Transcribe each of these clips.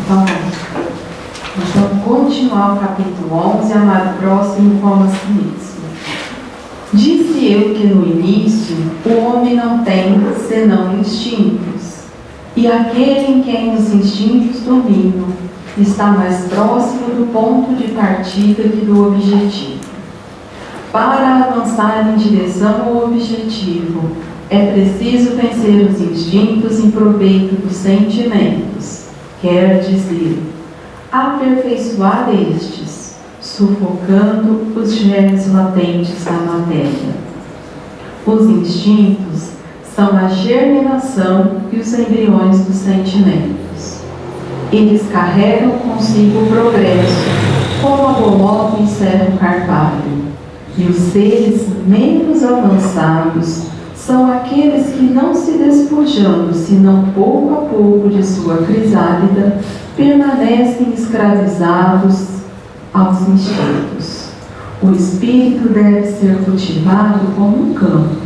Então, nós vamos continuar o capítulo 11, amar o próximo como a si mesmo. Disse eu que no início o homem não tem senão instintos, e aquele em quem os instintos dominam está mais próximo do ponto de partida que do objetivo. Para avançar em direção ao objetivo, é preciso vencer os instintos em proveito dos sentimentos, quer dizer, aperfeiçoar estes, sufocando os germes latentes da matéria. Os instintos são a germinação e os embriões dos sentimentos. Eles carregam consigo o progresso, como a bolota encerra o carvalho. E os seres menos avançados são aqueles que, não se despojando, senão pouco a pouco de sua crisálida, permanecem escravizados aos instintos. O espírito deve ser cultivado como um campo.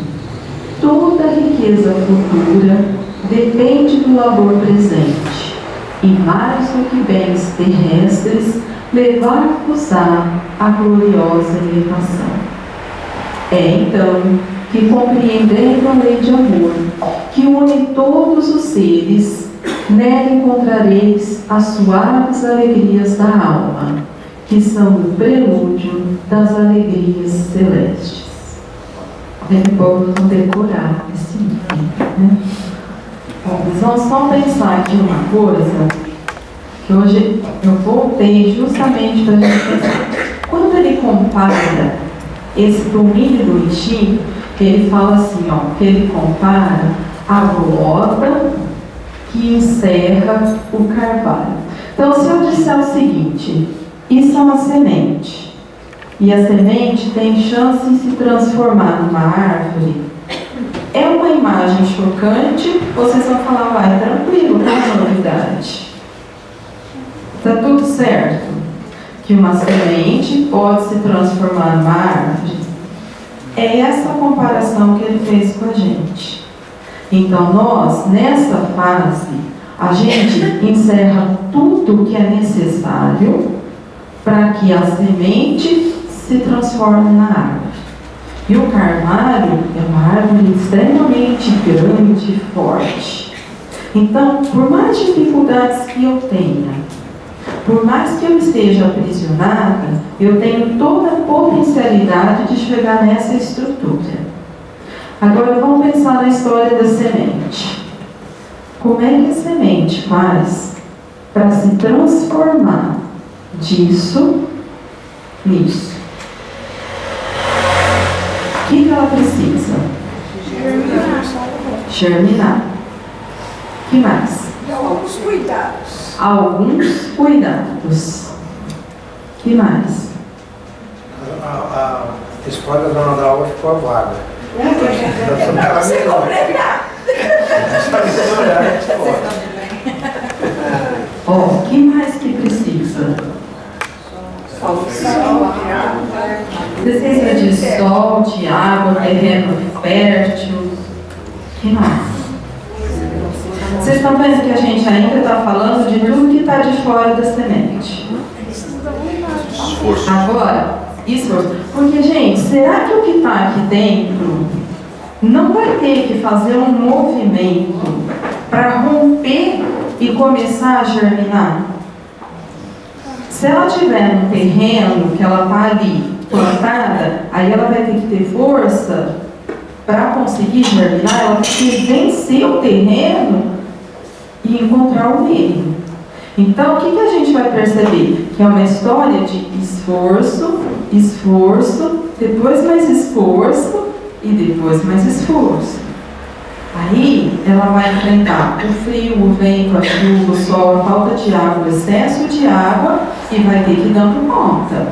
Toda a riqueza futura depende do labor presente, e mais do que bens terrestres, levar-vos-á a gloriosa elevação. É então que, compreendendo a lei de amor, que une todos os seres, nela encontrareis as suaves alegrias da alma, que são o prelúdio das alegrias celestes. Depois vamos decorar esse item, né? Bom, mas vamos só pensar aqui uma coisa, que hoje eu voltei justamente para a gente pensar. Quando ele compara esse domínio do instinto, ele fala assim, ó, que ele compara a bolota que encerra o carvalho. Então, se eu disser o seguinte, isso é uma semente, e a semente tem chance de se transformar numa árvore, é uma imagem chocante, vocês vão falar, vai, tranquilo, não é novidade. Está tudo certo? Que uma semente pode se transformar numa árvore. É essa comparação que ele fez com a gente. Então, nós, nessa fase, a gente encerra tudo o que é necessário para que a semente se transforme na árvore. E o carvalho é uma árvore extremamente grande e forte. Então, por mais dificuldades que eu tenha, por mais que eu esteja aprisionada, eu tenho toda a potencialidade de chegar nessa estrutura. Agora vamos pensar na história da semente. Como é que a semente faz para se transformar disso nisso? O que ela precisa? Germinar. O que mais? Alguns cuidados. Alguns cuidados. O que mais? A escola da dona Dalva ficou vaga. Você completar. Ó, o que mais que precisa? Precisa de sol, de água, terreno fértil. O que mais? Vocês estão vendo que a gente ainda está falando de tudo que está de fora da semente. Esforço. Agora, esforço. Porque, gente, será que o que está aqui dentro não vai ter que fazer um movimento para romper e começar a germinar? Se ela tiver no terreno, que ela está ali plantada, aí ela vai ter que ter força para conseguir germinar, ela tem que vencer o terreno e encontrar o meio. Então, o que a gente vai perceber? Que é uma história de esforço, esforço, depois mais esforço e depois mais esforço. Aí, ela vai enfrentar o frio, o vento, a chuva, o sol, a falta de água, o excesso de água e vai ter que ir dando conta.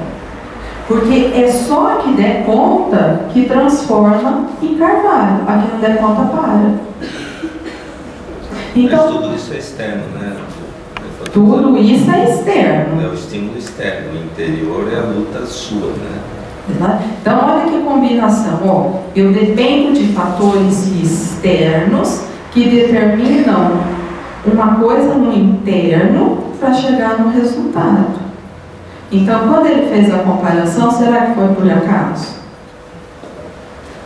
Porque é só a que der conta que transforma em carvalho. A que não der conta, para. Então, mas tudo isso é externo, né? Tudo isso é externo. É o estímulo externo, o interior é a luta sua, né? Então, olha que combinação. Ó, eu dependo de fatores externos que determinam uma coisa no interno para chegar no resultado. Então, quando ele fez a comparação, será que foi por acaso?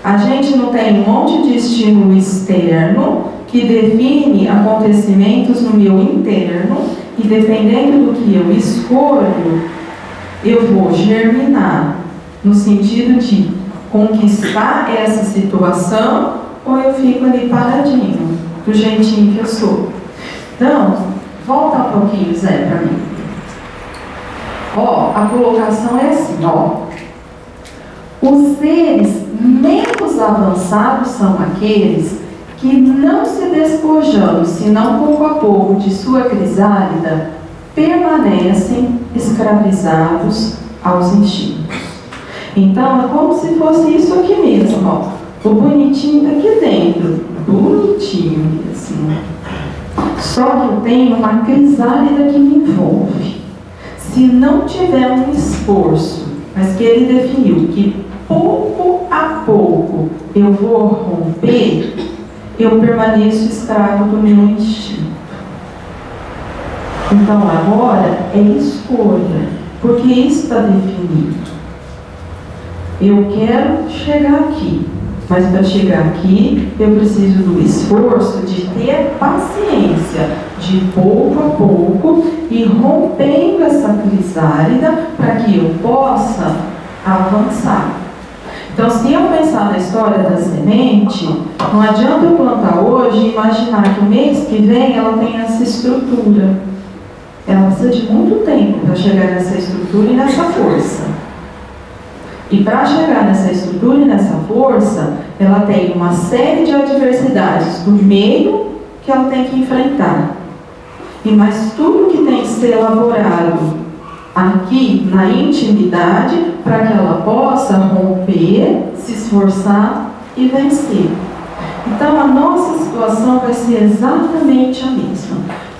A gente não tem um monte de estímulo externo que define acontecimentos no meu interno, e dependendo do que eu escolho, eu vou germinar no sentido de conquistar essa situação, ou eu fico ali paradinho, do jeitinho que eu sou. Então, volta um pouquinho, Zé, para mim. Ó, a colocação é assim, ó. Os seres menos avançados são aqueles que, não se despojando, senão pouco a pouco, de sua crisálida, permanecem escravizados aos instintos. Então, é como se fosse isso aqui mesmo, ó. O bonitinho tá aqui dentro. Bonitinho, assim. Só que eu tenho uma crisálida que me envolve. Se não tiver um esforço, mas que ele definiu que pouco a pouco eu vou romper, eu permaneço escravo do meu instinto. Então agora é escolha, porque isso está definido. Eu quero chegar aqui, mas para chegar aqui eu preciso do esforço de ter paciência, de pouco a pouco ir rompendo essa crisálida para que eu possa avançar. Então, se eu pensar na história da semente, não adianta eu plantar hoje e imaginar que o mês que vem ela tem essa estrutura. Ela precisa de muito tempo para chegar nessa estrutura e nessa força. E para chegar nessa estrutura e nessa força, ela tem uma série de adversidades do meio que ela tem que enfrentar. E mais tudo que tem que ser elaborado aqui na intimidade para que ela possa romper, se esforçar e vencer. Então a nossa situação vai ser exatamente a mesma.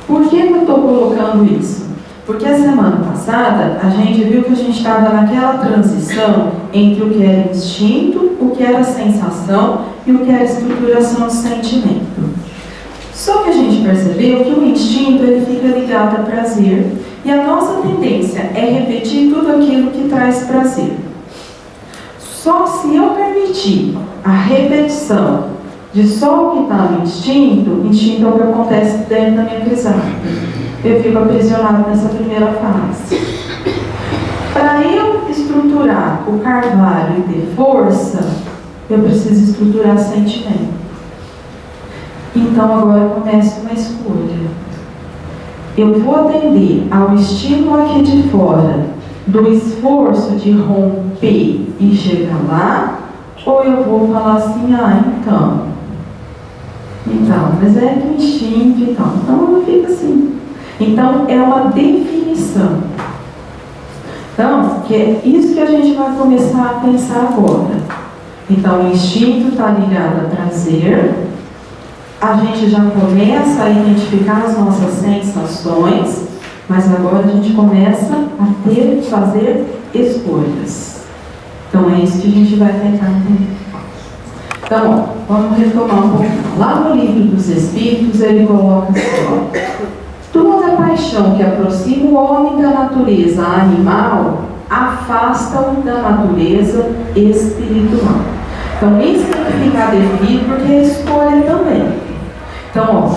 Por que eu estou colocando isso? Porque a semana passada a gente viu que a gente estava naquela transição entre o que era instinto, o que era sensação e o que era estruturação de sentimento. Só que a gente percebeu que o instinto ele fica ligado a prazer, e a nossa tendência é repetir tudo aquilo que traz prazer. Só se eu permitir a repetição de só o que está no instinto é o que acontece dentro da minha crisálida. Eu fico aprisionado nessa primeira fase. Para eu estruturar o carvalho e ter força, eu preciso estruturar sentimento. Então agora começa uma escolha. Eu vou atender ao estímulo aqui de fora, do esforço de romper e chegar lá, ou eu vou falar assim, mas é que o instinto e tal. Então eu fico assim. Então é uma definição. Então, que é isso que a gente vai começar a pensar agora. Então o instinto está ligado a prazer. A gente já começa a identificar as nossas sensações, mas agora a gente começa a fazer escolhas. Então é isso que a gente vai tentar entender. Então, vamos retomar um pouquinho. Lá no Livro dos Espíritos, ele coloca assim, toda paixão que aproxima o homem da natureza animal, afasta-o da natureza espiritual. Então, isso tem que ficar definido, porque é escolha também. Então,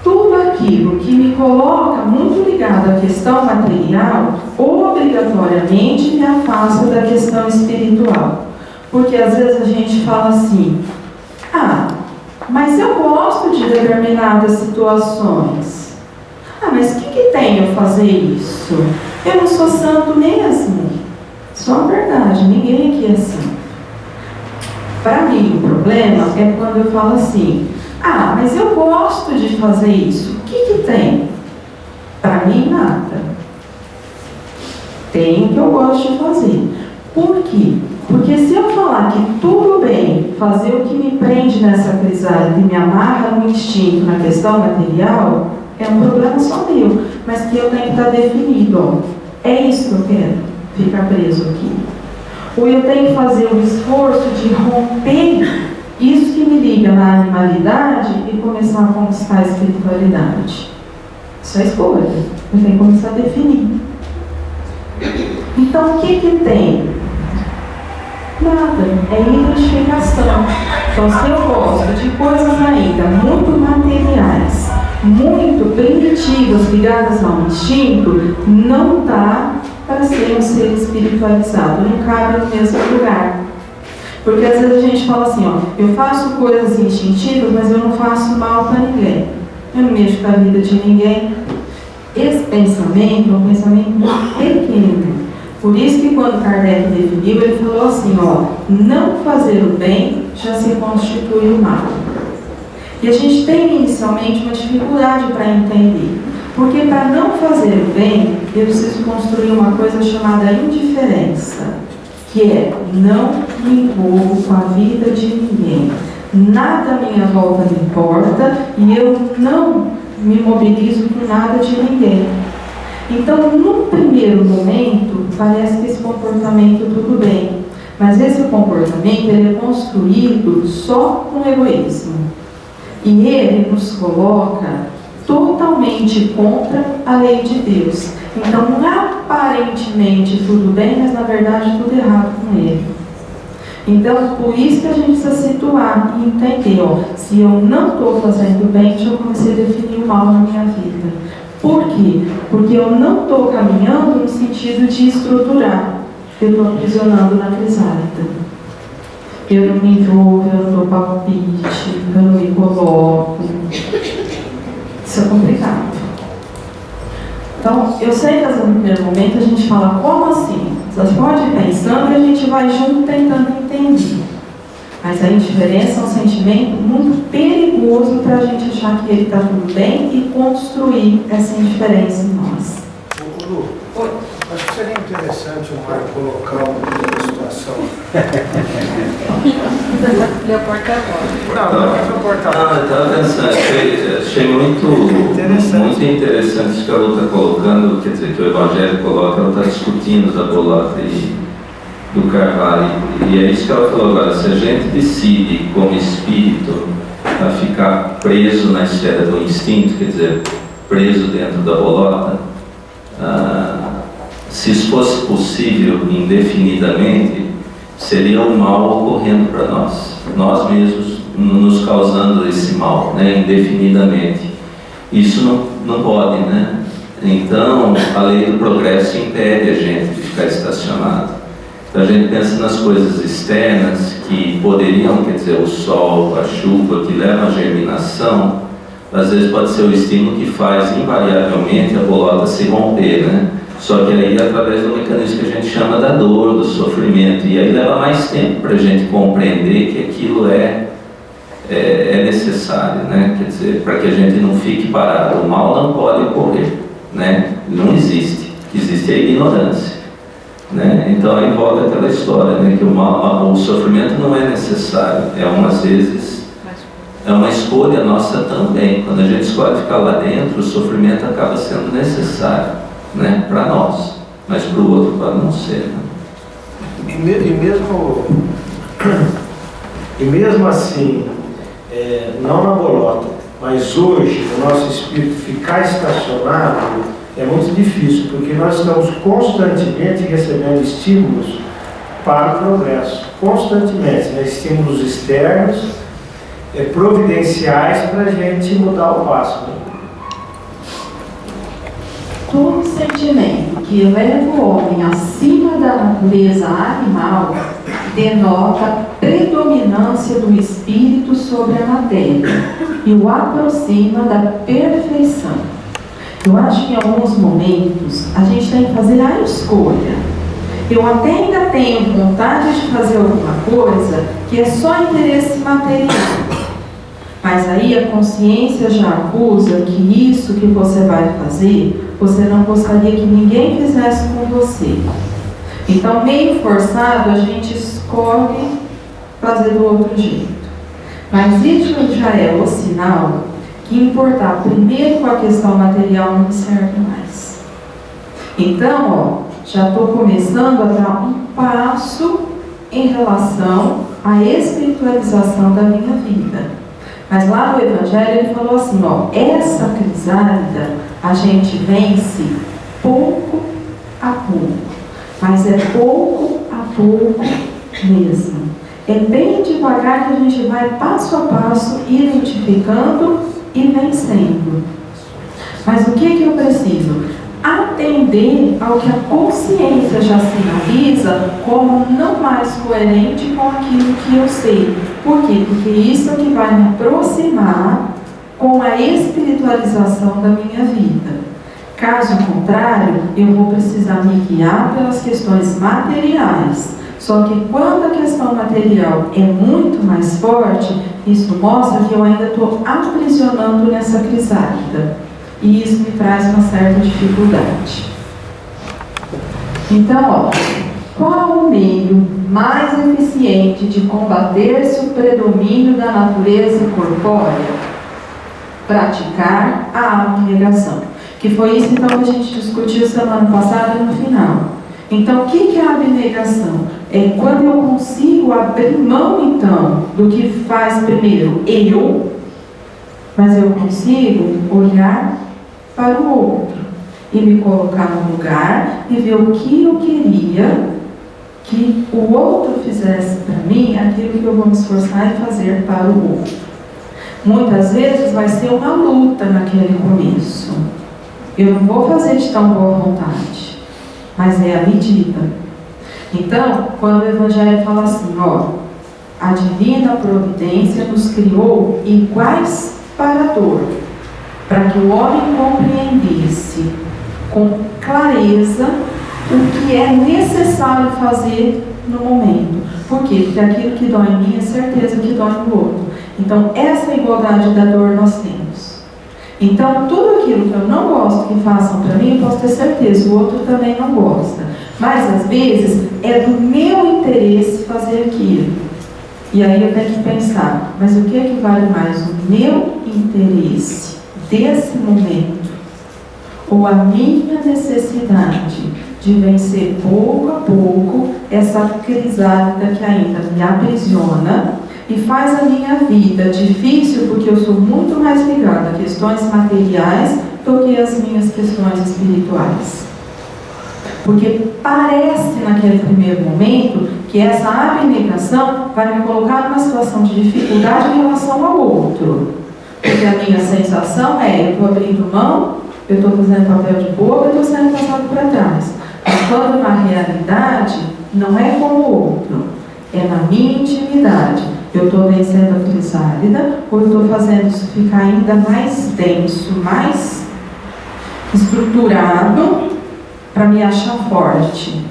tudo aquilo que me coloca muito ligado à questão material, obrigatoriamente me afasta da questão espiritual. Porque às vezes a gente fala assim, mas eu gosto de determinadas situações. Mas o que tem eu fazer isso? Eu não sou santo mesmo. Só a verdade, ninguém aqui é santo. Para mim, o problema é quando eu falo assim, mas eu gosto de fazer isso. O que tem? Para mim, nada. Tem o que eu gosto de fazer. Por quê? Porque se eu falar que tudo bem fazer o que me prende nessa crisálida e me amarra no instinto, na questão material, é um problema só meu. Mas que eu tenho que estar definido, é isso que eu quero, ficar preso aqui. Ou eu tenho que fazer o esforço de romper isso que me liga na animalidade e começar a conquistar a espiritualidade. Isso é escolha. Eu tenho que começar a definir. Então, o que tem? Nada. É identificação. Então, se eu gosto de coisas ainda muito materiais, muito primitivas, ligadas ao instinto, não dá para ser um ser espiritualizado. Não cabe no mesmo lugar. Porque às vezes a gente fala assim, ó, eu faço coisas instintivas, mas eu não faço mal para ninguém. Eu não mexo com a vida de ninguém. Esse pensamento é um pensamento muito pequeno. Por isso que quando Kardec definiu, ele falou assim, ó, não fazer o bem já se constitui o mal. E a gente tem inicialmente uma dificuldade para entender. Porque para não fazer o bem, eu preciso construir uma coisa chamada indiferença, que é não me envolvo com a vida de ninguém. Nada à minha volta me importa e eu não me mobilizo com nada de ninguém. Então, no primeiro momento, parece que esse comportamento tudo bem. Mas esse comportamento ele é construído só com egoísmo. E ele nos coloca totalmente contra a lei de Deus. Então, aparentemente tudo bem, mas na verdade tudo errado com ele. Então, por isso que a gente precisa situar e entender, ó, se eu não estou fazendo bem, já comecei a definir o mal na minha vida. Por quê? Porque eu não estou caminhando no sentido de estruturar. Eu estou aprisionando na crisálida. Eu não me envolvo, eu não dou palpite, eu não me coloco. Isso é complicado. Então, eu sei que no primeiro momento a gente fala, como assim? Você pode ir pensando e a gente vai junto tentando entender. Mas a indiferença é um sentimento muito perigoso para a gente achar que ele está tudo bem e construir essa indiferença em nós. Lu, acho que seria interessante o Mário colocar uma situação. Meu porta-voz. Não é meu porta-voz. Eu estava pensando, achei muito interessante isso que a Lu está colocando, quer dizer, que o Evangelho coloca, ela está discutindo da Bolota e do Carvalho. E é isso que ela falou agora, se a gente decide como espírito a ficar preso na esfera do instinto, quer dizer, preso dentro da Bolota, se isso fosse possível indefinidamente, seria um mal ocorrendo para nós mesmos nos causando esse mal, né, indefinidamente. Isso não pode, né? Então a lei do progresso impede a gente de ficar estacionado. Então a gente pensa nas coisas externas que poderiam, quer dizer, o sol, a chuva, que levam à germinação, às vezes pode ser o estímulo que faz invariavelmente a bolota se romper, né? Só que aí através do mecanismo que a gente chama da dor, do sofrimento, e aí leva mais tempo para a gente compreender que aquilo é necessário, né? Quer dizer, para que a gente não fique parado. O mal não pode ocorrer, né? Não existe. O que existe é a ignorância, né? Então aí volta aquela história, né? Que o sofrimento não é necessário, às vezes é uma escolha nossa também. Quando a gente escolhe ficar lá dentro, o sofrimento acaba sendo necessário, né? Para nós, mas para o outro pode não ser, né? E mesmo assim, não na bolota, mas hoje o nosso espírito ficar estacionado é muito difícil, porque nós estamos constantemente recebendo estímulos para o progresso, constantemente, né? Estímulos externos, providenciais para a gente mudar o passo, né? Todo sentimento que leva o homem acima da natureza animal denota predominância do espírito sobre a matéria e o aproxima da perfeição. Eu acho que em alguns momentos a gente tem que fazer a escolha. Eu até ainda tenho vontade de fazer alguma coisa que é só interesse material. Mas aí a consciência já acusa que isso que você vai fazer, você não gostaria que ninguém fizesse com você. Então, meio forçado, a gente escolhe fazer do outro jeito. Mas isso já é o sinal que importar primeiro com a questão material não serve mais. Então, ó, já estou começando a dar um passo em relação à espiritualização da minha vida. Mas lá no Evangelho ele falou assim, ó, essa crisálida, A gente vence pouco a pouco, mas é pouco a pouco mesmo. É bem devagar que a gente vai passo a passo identificando e vencendo. Mas o que eu preciso? Atender ao que a consciência já sinaliza como não mais coerente com aquilo que eu sei. Por quê? Porque isso é que vai me aproximar com a espiritualização da minha vida. Caso contrário, eu vou precisar me guiar pelas questões materiais. Só que quando a questão material é muito mais forte, isso mostra que eu ainda estou aprisionando nessa crisálida. E isso me traz uma certa dificuldade. Então, qual o meio mais eficiente de combater-se o predomínio da natureza corpórea? Praticar a abnegação. Que foi isso então que a gente discutiu semana passada no final. Então, o que é a abnegação? É quando eu consigo abrir mão então do que faz primeiro eu, mas eu consigo olhar para o outro e me colocar no lugar e ver o que eu queria que o outro fizesse para mim, aquilo que eu vou me esforçar em fazer para o outro. Muitas vezes vai ser uma luta naquele começo. Eu não vou fazer de tão boa vontade, mas é a medida. Então, quando o Evangelho fala assim, a divina providência nos criou iguais para a dor, para que o homem compreendesse com clareza o que é necessário fazer no momento. Por quê? Porque aquilo que dói em mim é certeza que dói no outro. Então, essa igualdade da dor nós temos. Então, tudo aquilo que eu não gosto que façam para mim, eu posso ter certeza, o outro também não gosta. Mas, às vezes, é do meu interesse fazer aquilo. E aí eu tenho que pensar, mas o que é que vale mais? O meu interesse desse momento ou a minha necessidade de vencer pouco a pouco essa crisálida que ainda me aprisiona e faz a minha vida difícil porque eu sou muito mais ligada a questões materiais do que as minhas questões espirituais. Porque parece naquele primeiro momento que essa abnegação vai me colocar numa situação de dificuldade em relação ao outro. Porque a minha sensação é, eu estou abrindo mão, eu estou fazendo papel de boba, eu estou sendo passado para trás. Mas quando na realidade não é como o outro, é na minha intimidade. Eu estou vencendo a crisálida ou eu estou fazendo isso ficar ainda mais denso, mais estruturado para me achar forte.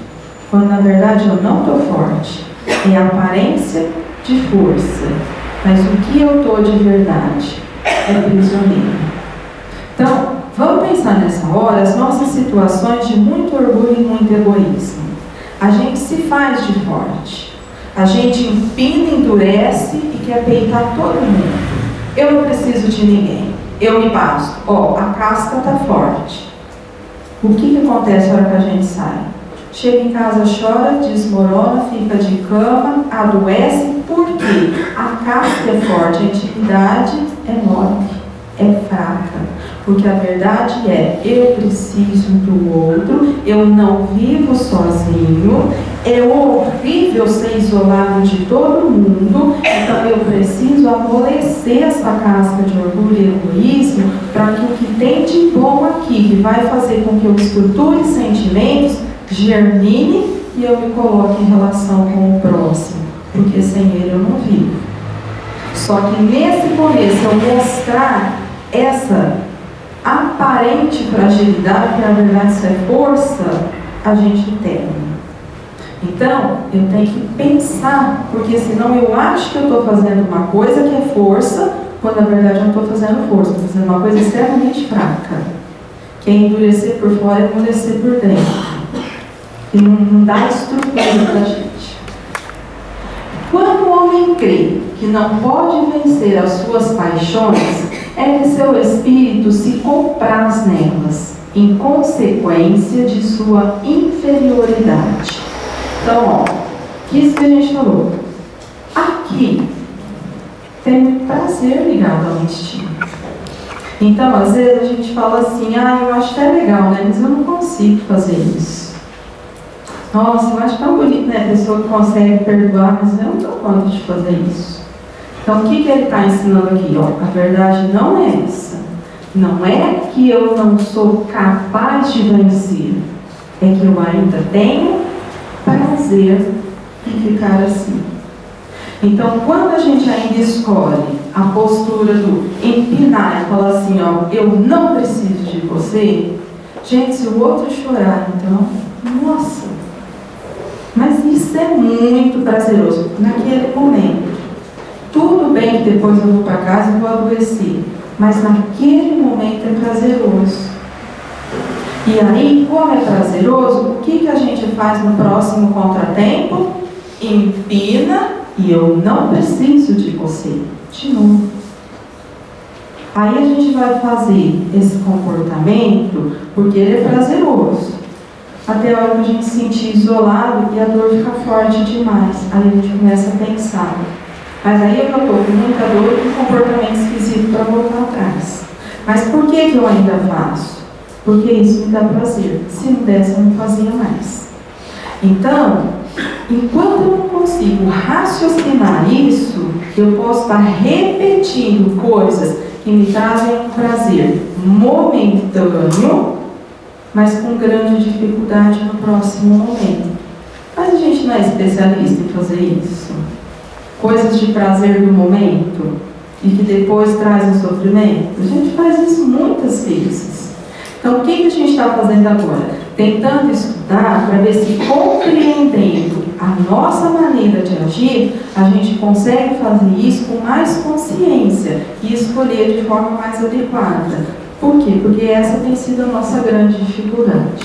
Quando na verdade eu não estou forte. É a aparência de força. Mas o que eu estou de verdade é prisioneiro. Então, vamos pensar nessa hora as nossas situações de muito orgulho e muito egoísmo. A gente se faz de forte. A gente empina, endurece e quer peitar todo mundo. Eu não preciso de ninguém. Eu me basto. A casca está forte. O que acontece na hora que a gente sai? Chega em casa, chora, desmorona, fica de cama, adoece. Por quê? A casca é forte, a intimidade é mole, é fraca. Porque a verdade é, eu preciso do outro, eu não vivo sozinho, é horrível ser isolado de todo mundo, então eu preciso amolecer essa casca de orgulho e egoísmo para que o que tem de bom aqui, que vai fazer com que eu estruture sentimentos, germine e eu me coloque em relação com o próximo, porque sem ele eu não vivo. Só que nesse começo, eu mostrar essa aparente fragilidade, que na verdade isso é força, a gente tem. Então, eu tenho que pensar, porque senão eu acho que eu estou fazendo uma coisa que é força, quando na verdade eu não estou fazendo força, estou fazendo uma coisa extremamente fraca. Que é endurecer por fora e endurecer por dentro. E não dá estrutura para a gente. Quando o homem crê que não pode vencer as suas paixões, é que seu espírito se compraz nelas, em consequência de sua inferioridade. Então, isso que a gente falou. Aqui tem muito prazer ligado ao instinto. Então, às vezes, a gente fala assim, eu acho até legal, né? Mas eu não consigo fazer isso. Nossa, eu acho tão bonito, né? A pessoa que consegue perdoar, mas eu não dou conta de fazer isso. Então, o que ele está ensinando aqui? A verdade não é essa. Não é que eu não sou capaz de vencer. É que eu ainda tenho prazer em ficar assim. Então, quando a gente ainda escolhe a postura do empinar e falar assim, eu não preciso de você, gente, se o outro chorar, então, nossa, mas isso é muito prazeroso naquele momento. Tudo bem que depois eu vou para casa e vou adoecer, mas naquele momento é prazeroso. E aí, como é prazeroso, o que a gente faz no próximo contratempo? Empina e eu não preciso de você. De novo. Aí a gente vai fazer esse comportamento porque ele é prazeroso. Até a hora que a gente se sentir isolado e a dor fica forte demais. Aí a gente começa a pensar. Mas aí eu estou com muita dor e um comportamento esquisito para voltar atrás. Mas por que eu ainda faço? Porque isso me dá prazer. Se não desse, eu não fazia mais. Então, enquanto eu não consigo raciocinar isso, eu posso estar repetindo coisas que me trazem um prazer momentâneo, mas com grande dificuldade no próximo momento. Mas a gente não é especialista em fazer isso. Coisas de prazer do momento e que depois trazem sofrimento. A gente faz isso muitas vezes. Então, o que a gente está fazendo agora? Tentando estudar para ver se, compreendendo a nossa maneira de agir, a gente consegue fazer isso com mais consciência e escolher de forma mais adequada. Por quê? Porque essa tem sido a nossa grande dificuldade.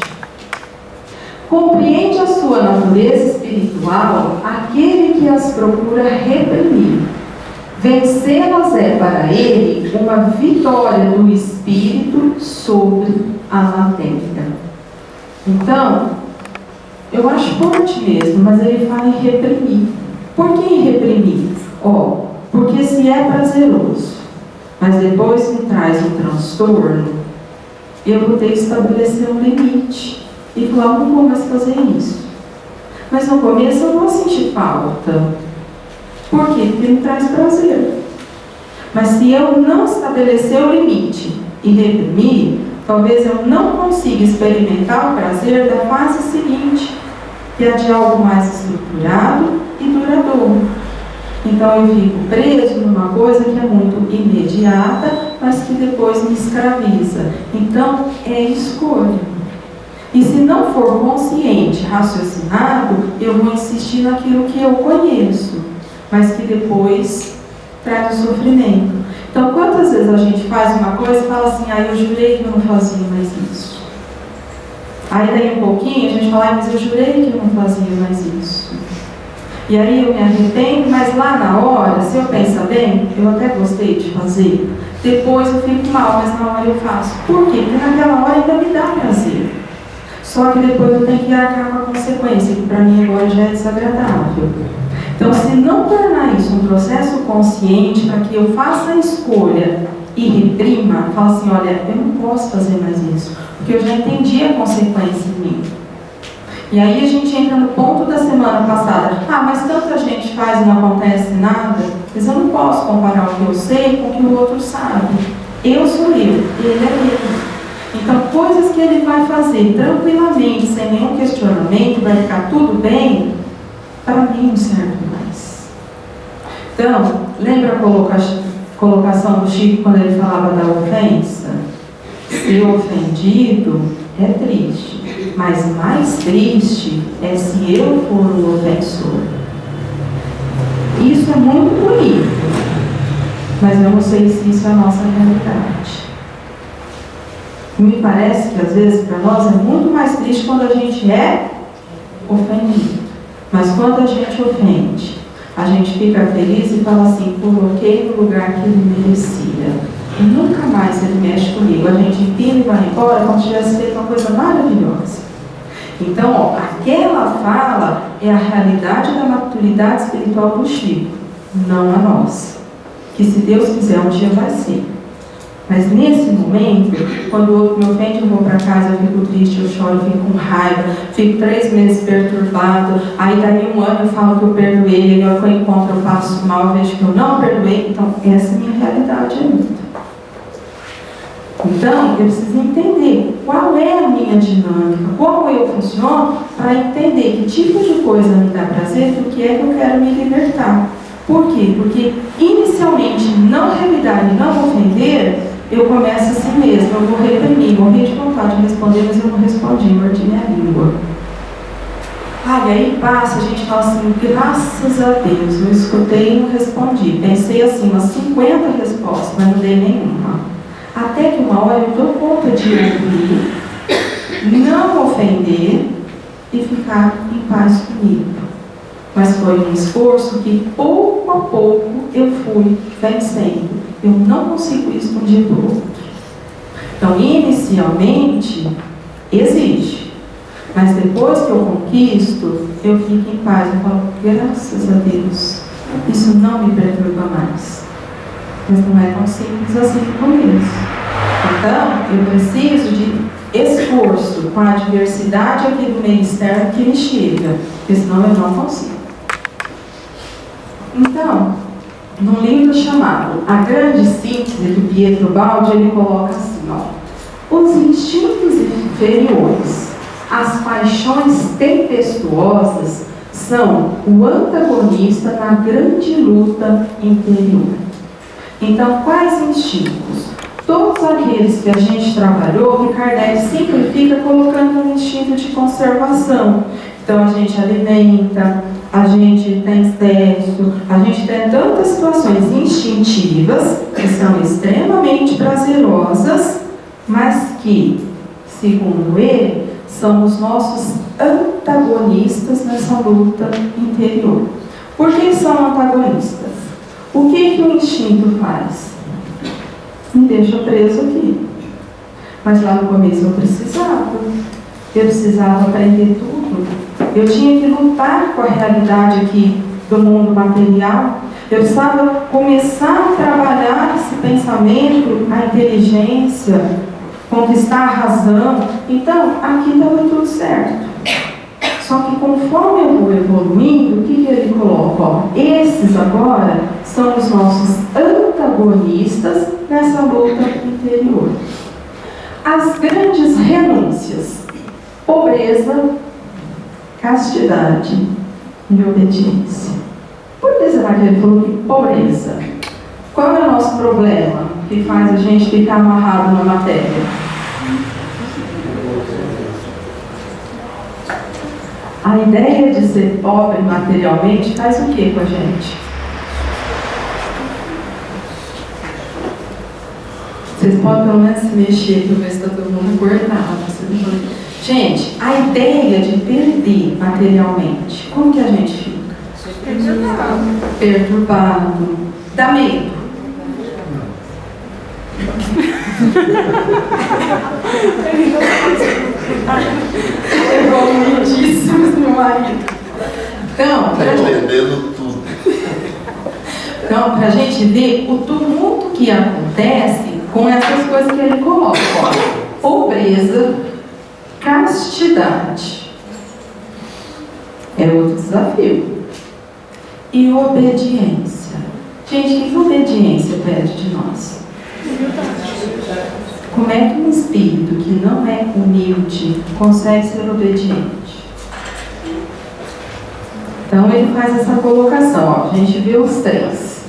Compreende a sua natureza espiritual aquele que as procura reprimir. Vencê-las é para ele uma vitória do espírito sobre a matéria. Então, eu acho forte mesmo, mas ele fala em reprimir. Por que em reprimir? Porque se é prazeroso, mas depois me traz um transtorno, eu vou ter que estabelecer um limite e falar, não vou mais fazer isso. Mas no começo eu vou sentir falta. Por quê? Porque me traz prazer. Mas se eu não estabelecer o limite e reprimir, talvez eu não consiga experimentar o prazer da fase seguinte, que é de algo mais estruturado e duradouro. Então eu fico preso numa coisa que é muito imediata, mas que depois me escraviza. Então é escolha. E se não for consciente, raciocinado, eu vou insistir naquilo que eu conheço, mas que depois traz o sofrimento. Então, quantas vezes a gente faz uma coisa e fala assim, eu jurei que eu não fazia mais isso. Aí daí um pouquinho a gente fala, mas eu jurei que eu não fazia mais isso. E aí eu me arrependo, mas lá na hora, se eu pensar bem, eu até gostei de fazer. Depois eu fico mal, mas na hora eu faço. Por quê? Porque naquela hora ainda me dá prazer. Só que depois eu tenho que arcar com a consequência, que para mim agora já é desagradável. Então, se não tornar isso um processo consciente, para que eu faça a escolha e reprima, fala assim, olha, eu não posso fazer mais isso, porque eu já entendi a consequência em mim. E aí a gente entra no ponto da semana passada, mas tanta gente faz e não acontece nada, mas eu não posso comparar o que eu sei com o que o outro sabe. Eu sou eu, ele é ele. Então, coisas que ele vai fazer tranquilamente, sem nenhum questionamento, vai ficar tudo bem, para mim não serve mais. Então, lembra a colocação do Chico quando ele falava da ofensa? Ser ofendido é triste, mas mais triste é se eu for o ofensor. Isso é muito bonito, mas eu não sei se isso é a nossa realidade. Me parece que às vezes para nós é muito mais triste quando a gente é ofendido. Mas quando a gente ofende, a gente fica feliz e fala assim, coloquei no lugar que ele merecia. E nunca mais ele mexe comigo. A gente empina e vai embora como se tivesse feito uma coisa maravilhosa. Então, aquela fala é a realidade da maturidade espiritual do Chico, não a nossa. Que se Deus quiser, um dia vai ser. Mas nesse momento, quando o outro me ofende, eu vou para casa, eu fico triste, eu choro, eu fico com raiva, fico 3 meses perturbado, aí daí 1 ano eu falo que eu perdoei, agora que eu encontro eu passo mal, eu vejo que eu não perdoei. Então, essa é a minha realidade ainda. Então, eu preciso entender qual é a minha dinâmica, como eu funciono, para entender que tipo de coisa me dá prazer, do que é que eu quero me libertar. Por quê? Porque, inicialmente, não revidar e não ofender, eu começo assim mesmo, eu vou reprimir, morrer de vontade de responder, mas eu não respondi, mordi minha língua. E aí passa, a gente fala assim, graças a Deus, eu escutei e não respondi. Pensei assim, umas 50 respostas, mas não dei nenhuma. Até que uma hora eu dou conta de ouvir, não ofender e ficar em paz comigo. Mas foi um esforço que pouco a pouco eu fui vencendo. Eu não consigo isso de um dia para o outro. Então, inicialmente, exige. Mas depois que eu conquisto, eu fico em paz. Eu falo, graças a Deus, isso não me perturba mais. Mas não é tão simples assim começo. Então, eu preciso de esforço com a adversidade aqui do meio externo que me chega, porque senão eu não consigo. Então, num livro chamado A Grande Síntese, do Pietro Baldi, ele coloca assim, os instintos inferiores, as paixões tempestuosas, são o antagonista na grande luta interior. Então, quais instintos? Todos aqueles que a gente trabalhou, que Kardec simplifica colocando um instinto de conservação. Então, a gente alimenta, a gente tem sexo, a gente tem tantas situações instintivas que são extremamente prazerosas, mas que, segundo ele, são os nossos antagonistas nessa luta interior. Por que são antagonistas? O que o instinto faz? Me deixa preso aqui. Mas lá no começo eu precisava aprender tudo. Eu tinha que lutar com a realidade aqui do mundo material. Eu precisava começar a trabalhar esse pensamento, a inteligência, conquistar a razão. Então, aqui estava tudo certo. Só que conforme eu vou evoluindo, o que ele coloca? Esses agora são os nossos antagonistas nessa luta interior. As grandes renúncias: pobreza, castidade e obediência. Por que será que ele falou que pobreza? Qual é o nosso problema que faz a gente ficar amarrado na matéria? A ideia de ser pobre materialmente faz o que com a gente? Vocês podem pelo menos se mexer para ver se está todo mundo acordado. Gente, a ideia de perder materialmente, como que a gente fica? Perturbado. Dá medo. Evoluidíssimos, meu marido. Então, entendendo tudo. Então, para a gente ver o tumulto que acontece com essas coisas que ele coloca: pobreza, castidade, é outro desafio, e obediência. Gente, o que obediência pede de nós? Como é que um espírito que não é humilde consegue ser obediente? Então ele faz essa colocação, a gente vê os 3.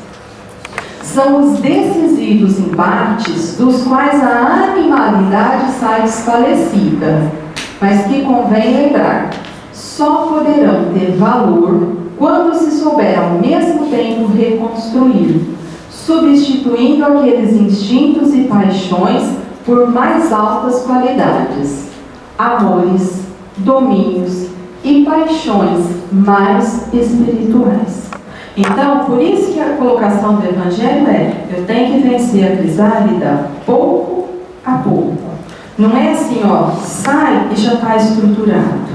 São os decisivos embates dos quais a animalidade sai desfalecida, mas que convém lembrar, só poderão ter valor quando se souber ao mesmo tempo reconstruir, substituindo aqueles instintos e paixões por mais altas qualidades, amores, domínios e paixões mais espirituais. Então, por isso que a colocação do Evangelho é: eu tenho que vencer a crisálida pouco a pouco. Não é assim, sai e já está estruturado.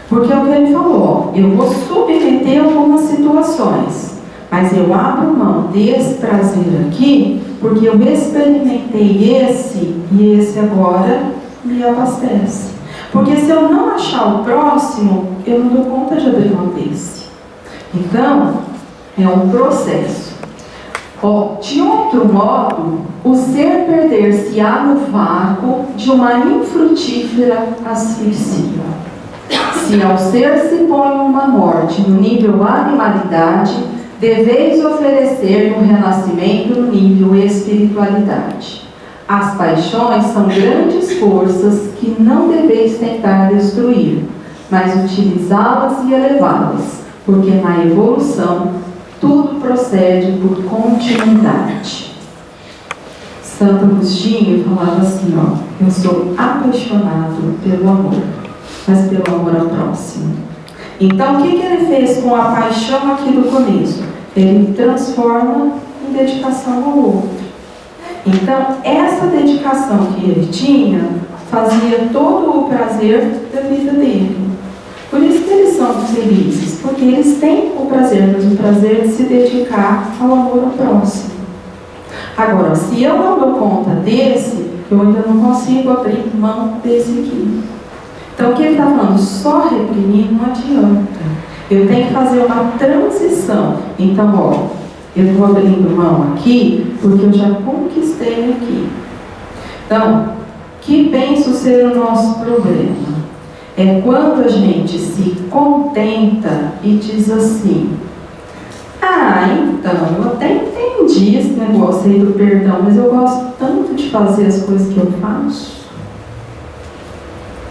Porque é o que ele falou, eu vou submeter algumas situações, mas eu abro mão desse prazer aqui porque eu experimentei esse e esse agora me abastece. Porque se eu não achar o próximo, eu não dou conta de abrir mão desse. Então, é um processo. De outro modo, o ser perder-se-á no vácuo de uma infrutífera asfixia. Se ao ser se põe uma morte no nível animalidade, deveis oferecer um renascimento no nível espiritualidade. As paixões são grandes forças que não deveis tentar destruir, mas utilizá-las e elevá-las, porque na evolução tudo procede por continuidade. Santo Agostinho falava assim, eu sou apaixonado pelo amor, mas pelo amor ao próximo. Então, o que ele fez com a paixão aqui do começo? Ele transforma em dedicação ao outro. Então, essa dedicação que ele tinha fazia todo o prazer da vida dele. Por isso que eles são felizes, porque eles têm o prazer, mas o prazer de se dedicar ao amor ao próximo. Agora, se eu não dou conta desse, eu ainda não consigo abrir mão desse aqui. Então, o que ele está falando? Só reprimir não adianta. Eu tenho que fazer uma transição. Então, eu estou abrindo mão aqui, porque eu já conquistei aqui. Então, que penso ser o nosso problema? É quando a gente se contenta e diz assim, então, eu até entendi esse negócio aí do perdão, mas eu gosto tanto de fazer as coisas que eu faço.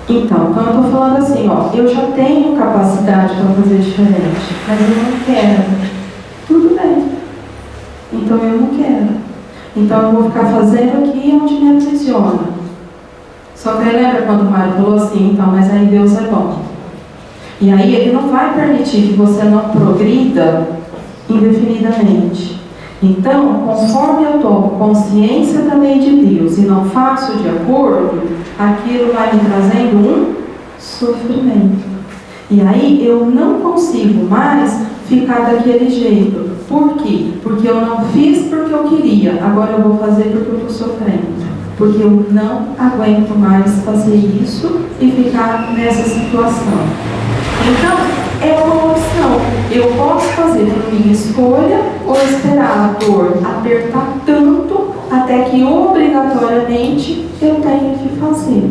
Então, quando eu estou falando assim, eu já tenho capacidade para fazer diferente, mas eu não quero. Tudo bem. Então eu não quero. Então eu vou ficar fazendo aqui onde me aprisiona. Só que aí lembra quando o Mário falou assim, então, mas aí Deus é bom. E aí Ele não vai permitir que você não progrida indefinidamente. Então, conforme eu tomo consciência da lei de Deus e não faço de acordo, aquilo vai me trazendo um sofrimento. E aí eu não consigo mais ficar daquele jeito. Por quê? Porque eu não fiz porque eu queria, agora eu vou fazer porque eu estou sofrendo. Porque eu não aguento mais fazer isso e ficar nessa situação. Então, é uma opção. Eu posso fazer por minha escolha ou esperar a dor apertar tanto até que obrigatoriamente eu tenha que fazer.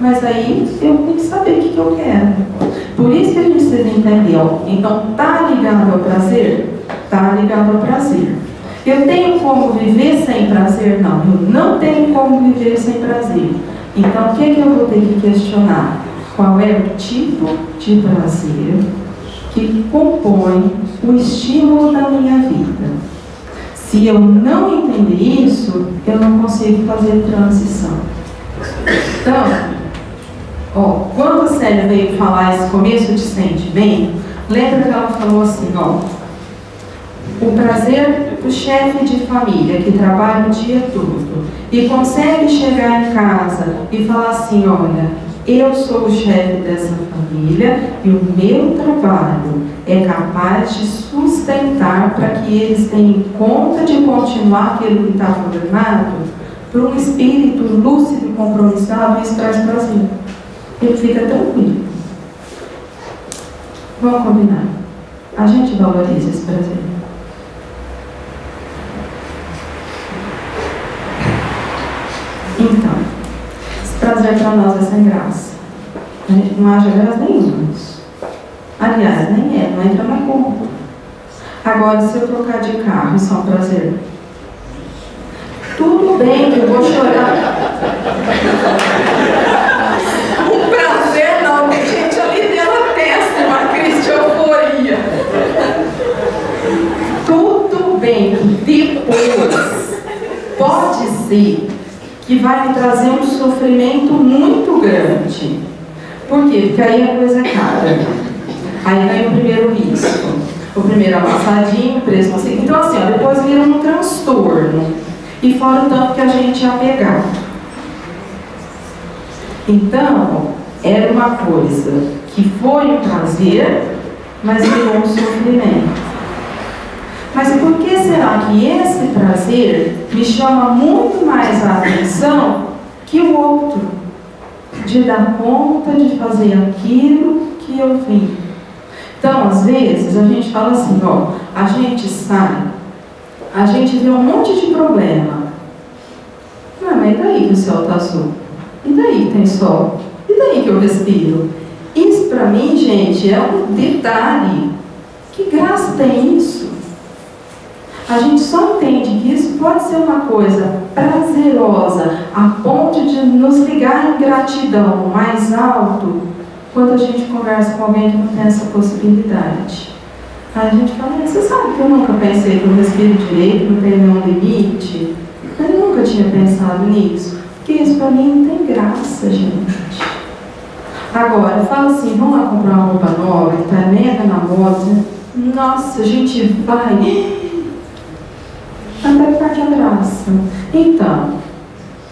Mas aí eu tenho que saber o que eu quero. Por isso que a gente precisa entender, então está ligado ao prazer? Está ligado ao prazer. Eu tenho como viver sem prazer? Não, eu não tenho como viver sem prazer. Então o que eu vou ter que questionar? Qual é o tipo de prazer que compõe o estímulo da minha vida? Se eu não entender isso, eu não consigo fazer transição. Então, quando a Célia veio falar esse começo de sentimento, lembra que ela falou assim, o prazer do chefe de família que trabalha o dia todo e consegue chegar em casa e falar assim, olha, eu sou o chefe dessa família e o meu trabalho é capaz de sustentar para que eles tenham conta de continuar aquilo que está programado. Para um espírito lúcido e compromissado, isso traz prazer. Ele fica tranquilo. Vamos combinar. A gente valoriza esse prazer. Então, esse prazer para nós é sem graça. A gente não acha graça nenhuma. Aliás, nem não entra na conta. Agora, se eu trocar de carro, isso é um prazer? Tudo bem que eu vou chorar. O prazer não, tem gente ali dela testa uma crise de euforia. Tudo bem que depois pode ser que vai me trazer um sofrimento muito grande. Por quê? Porque aí a coisa é cara. Aí vem o primeiro risco. O primeiro amassadinho, o preço assim. Então assim, depois vira um transtorno. E fora o tanto que a gente é apegado. Então, era uma coisa que foi um prazer, mas virou um sofrimento. Mas por que será que esse prazer me chama muito mais a atenção que o outro? De dar conta de fazer aquilo que eu vim. Então, às vezes, a gente fala assim, ó, a gente sai, a gente vê um monte de problema. Ah, mas e daí que o céu está azul? E daí que tem sol? E daí que eu respiro? Isso para mim, gente, é um detalhe. Que graça tem isso? A gente só entende que isso pode ser uma coisa prazerosa, a ponto de nos ligar em gratidão mais alto, quando a gente conversa com alguém que não tem essa possibilidade. Aí a gente fala, você sabe que eu nunca pensei que eu respiro direito, não tem nenhum limite? Eu nunca tinha pensado nisso. Porque isso para mim não tem graça, gente. Agora, fala assim, vamos lá comprar uma roupa nova, que está mega na moda. Nossa, a gente vai... até parte a graça. Então,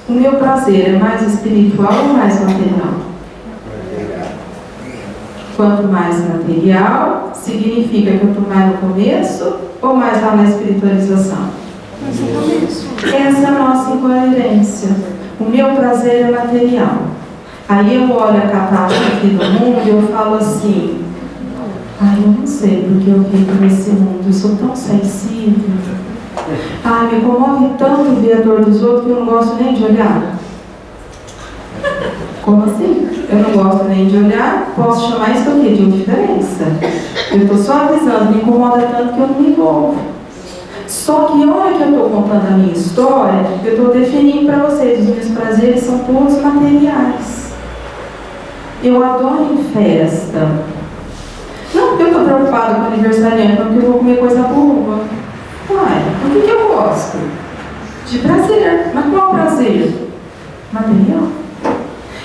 o meu prazer é mais espiritual ou mais material? Quanto mais material, significa que eu estou mais no começo ou mais lá na espiritualização? Essa é a nossa incoerência. O meu prazer é material. Aí eu olho a catástrofe do mundo e eu falo assim, ai, eu não sei porque eu vivo nesse mundo, eu sou tão sensível. Ai, me comove tanto ver a dor dos outros que eu não gosto nem de olhar. Como assim? Eu não gosto nem de olhar, posso chamar isso aqui de indiferença. Eu estou só avisando, me incomoda tanto que eu não me envolvo. Só que a hora que eu estou contando a minha história, eu estou definindo para vocês, os meus prazeres são todos materiais. Eu adoro em festa. Não porque eu estou preocupada com o aniversariante, mas porque eu vou comer coisa boa. Uai, por que eu gosto? De prazer. Mas qual prazer? Material.